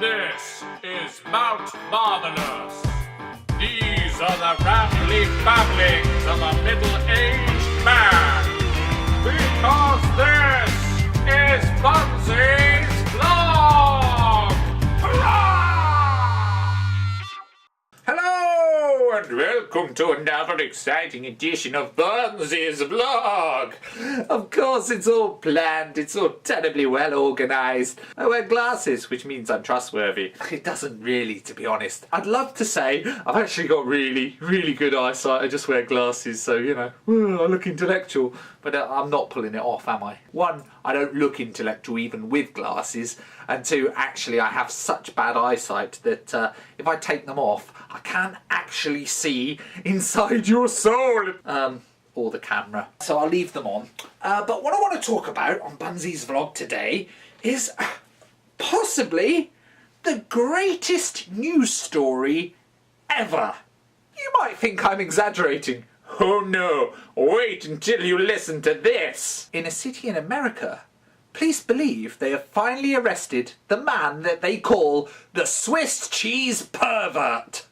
This is MountMarvellous. These are the rambly babblings of a middle-aged man. Because this is Bunzy'S vlog! Hurrah! Hello and welcome to another exciting edition of Bunzy'S vlog. Of course, it's all planned, it's all terribly well organised. I wear glasses, which means I'm trustworthy. It doesn't really, to be honest. I'd love to say I've actually got really, really good eyesight. I just wear glasses, so, you know, I look intellectual. But I'm not pulling it off, am I? One, I don't look intellectual even with glasses. And two, actually, I have such bad eyesight that if I take them off, I can't actually see inside your soul. Or the camera. So I'll leave them on. But what I want to talk about on Bunzy'S vlog today is possibly the greatest news story ever. You might think I'm exaggerating. Oh no, wait until you listen to this. In a city in America, police believe they have finally arrested the man that they call the Swiss cheese pervert.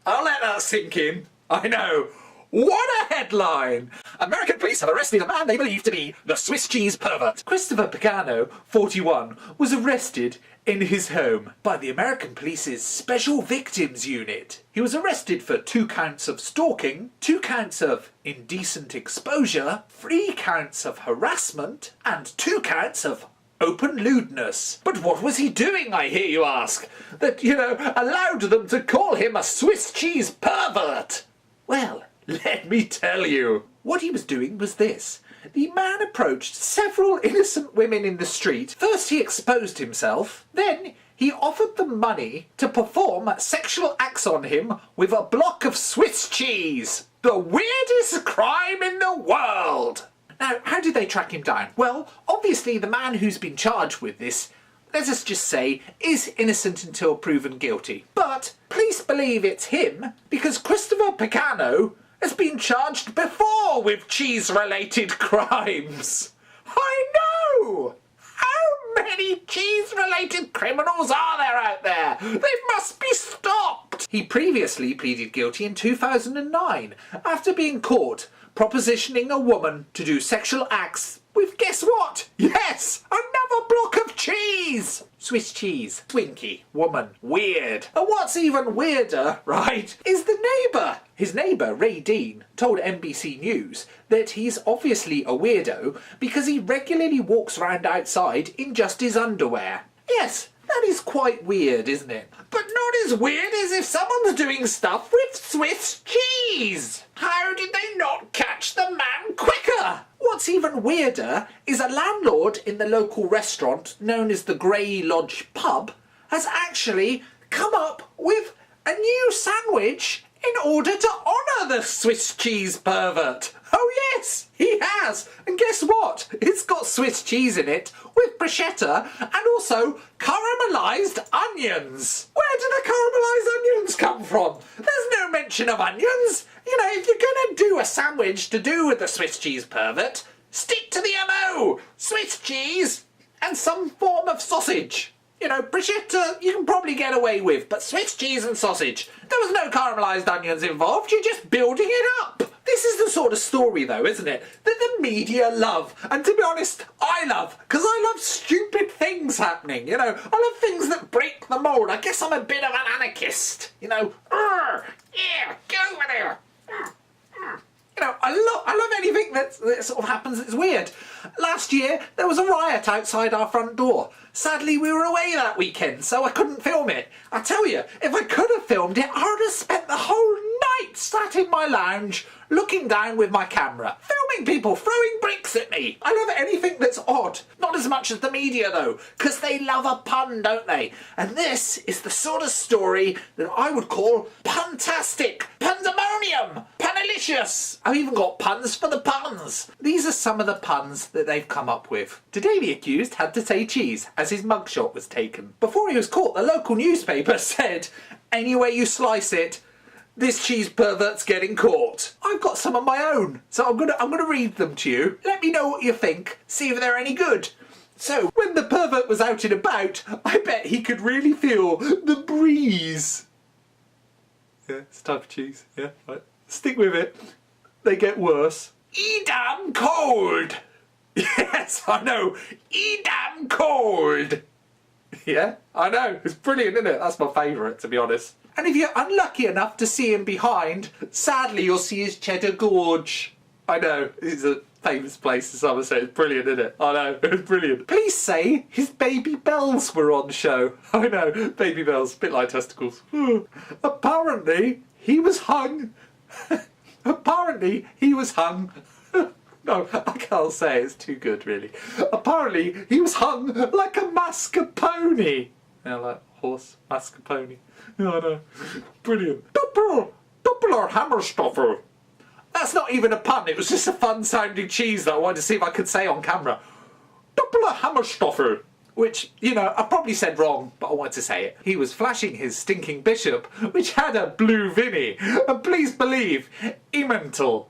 I'll let that sink in. I know. What a headline! American police have arrested a man they believe to be the Swiss cheese pervert. Christopher Pagano, 41, was arrested in his home by the American police's Special Victims Unit. He was arrested for 2 counts of stalking, 2 counts of indecent exposure, 3 counts of harassment, and 2 counts of open lewdness. But what was he doing, I hear you ask, that, allowed them to call him a Swiss cheese pervert? Well, let me tell you. What he was doing was this. The man approached several innocent women in the street. First he exposed himself, then he offered them money to perform sexual acts on him with a block of Swiss cheese. The weirdest crime in the world! Now, how did they track him down? Well, obviously the man who's been charged with this, let us just say, is innocent until proven guilty. But police believe it's him because Christopher Pagano has been charged before with cheese-related crimes. I know! How many cheese-related criminals are there out there? They must be stopped! He previously pleaded guilty in 2009 after being caught propositioning a woman to do sexual acts with, guess what? Yes, another block of cheese! Swiss cheese, Twinkie, woman, weird. And what's even weirder, right, is the neighbour. His neighbour, Ray Dean, told NBC News that he's obviously a weirdo because he regularly walks around outside in just his underwear. Yes, that is quite weird, isn't it? But not as weird as if someone's doing stuff with Swiss cheese. How did they not catch the man quicker? What's even weirder is a landlord in the local restaurant known as the Grey Lodge Pub has actually come up with a new sandwich in order to honour the Swiss cheese pervert. Oh yes, he has. And guess what? It's got Swiss cheese in it with bruschetta and also caramelised onions. Where do the caramelised onions come from? There's no mention of onions. If you're going to do a sandwich to do with the Swiss cheese pervert, stick to the MO. Swiss cheese and some form of sausage. Bruschetta you can probably get away with, but Swiss cheese and sausage. There was no caramelised onions involved, you're just building it up. This is the sort of story, though, isn't it, that the media love. And to be honest, I love, because I love stupid things happening, I love things that break the mould. I guess I'm a bit of an anarchist, yeah, go over there. I love anything that sort of happens that's weird. Last year, there was a riot outside our front door. Sadly, we were away that weekend, so I couldn't film it. I tell you, if I could have filmed it, I would have spent the whole night sat in my lounge, looking down with my camera, filming people throwing bricks at me. I love anything that's odd. Not as much as the media, though, because they love a pun, don't they? And this is the sort of story that I would call puntastic, pandemonium, punalicious. I've even got puns for the puns. These are some of the puns that they've come up with. Today the accused had to say cheese as his mugshot was taken. Before he was caught, the local newspaper said, "Any way you slice it, this cheese pervert's getting caught." I've got some of my own, so I'm gonna read them to you. Let me know what you think, see if they're any good. So, when the pervert was out and about, I bet he could really feel the breeze. Yeah, it's a type of cheese. Yeah, right. Stick with it. They get worse. Damn cold! Yes, I know. Damn cold! Yeah, I know. It's brilliant, isn't it? That's my favourite, to be honest. And if you're unlucky enough to see him behind, sadly you'll see his cheddar gorge. I know, it's a famous place in Somerset. It's brilliant, isn't it? I know, it's brilliant. Police say his baby bells were on show. I know, baby bells, a bit like testicles. Apparently, he was hung. Apparently, he was hung. No, I can't say it. It's too good, really. Apparently, he was hung like a mascarpone. Yeah, like horse, mascarpone. Yeah, I know. Brilliant. Doppler Hammerstoffel. That's not even a pun. It was just a fun-sounding cheese that I wanted to see if I could say on camera. Doppler Hammerstoffel. Which, you know, I probably said wrong, but I wanted to say it. He was flashing his stinking bishop, which had a blue Vinny. And please believe, Emmental.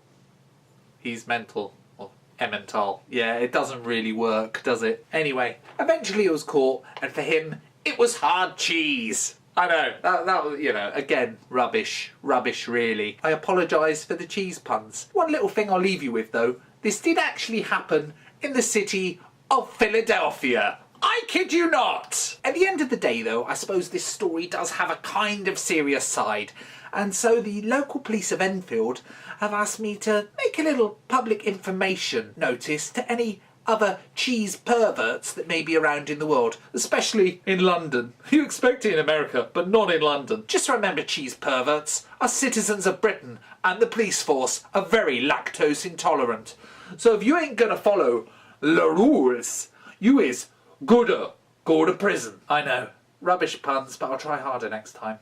He's mental. Or Emmental. Yeah, it doesn't really work, does it? Anyway, eventually he was caught, and for him, it was hard cheese. I know, that was, you know, again, rubbish. Rubbish, really. I apologise for the cheese puns. One little thing I'll leave you with, though. This did actually happen in the city of Philadelphia. I kid you not! At the end of the day, though, I suppose this story does have a kind of serious side. And so the local police of Enfield have asked me to make a little public information notice to any other cheese perverts that may be around in the world, especially in London. You expect it in America, but not in London. Just remember, cheese perverts are citizens of Britain, and the police force are very lactose intolerant. So if you ain't gonna follow the rules, you is gooder go to prison. I know, rubbish puns, but I'll try harder next time.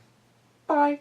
Bye.